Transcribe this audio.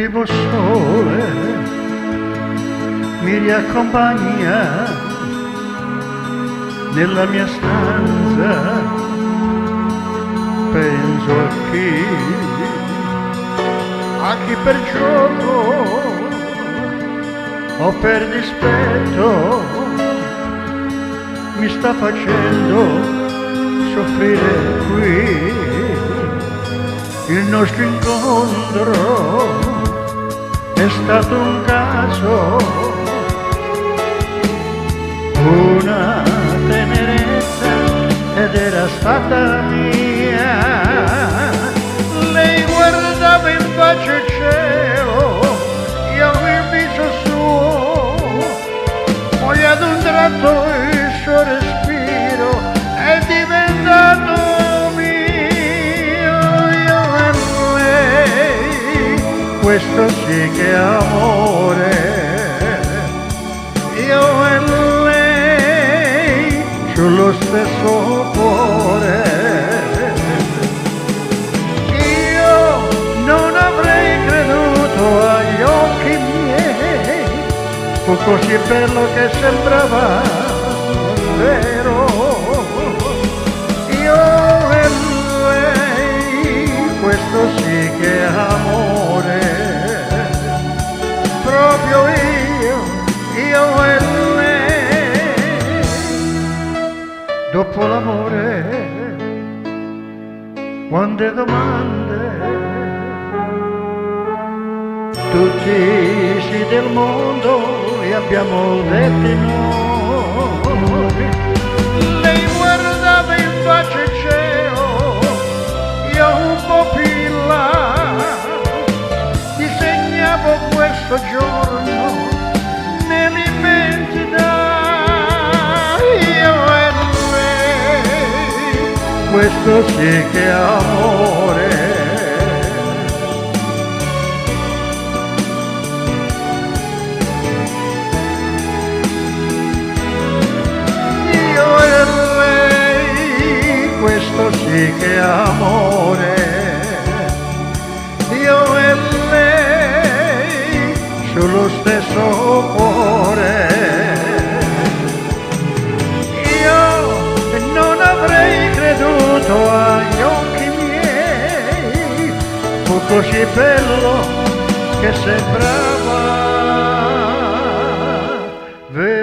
primo sole mi riaccompagna nella mia stanza, penso a chi per gioco o per dispetto mi sta facendo soffrire qui. Il nostro incontro è stato un caso, una tenerezza ed era stata mia. Lei guardava in faccia il cielo, io il viso suo, poi ad un tratto il suo respiro è diventato mio. Io e lei, questo sì che è amore. Io e lei sullo stesso cuore. Io non avrei creduto agli occhi miei, fu così bello che sembrava vero. Io e lei, questo sì che è amore. Proprio io e lei. Dopo l'amore, quante domande, tutti i sì del mondo e abbiamo detto no. Lei guardava in faccia il cielo, io un po' più in là, disegnavo questo giorno nell'immensità. Io e lei, questo sì che è amore. Questo sì che è amore. Io e lei sullo stesso cuore. Io non avrei creduto agli occhi miei, fu così bello che sembrava verità.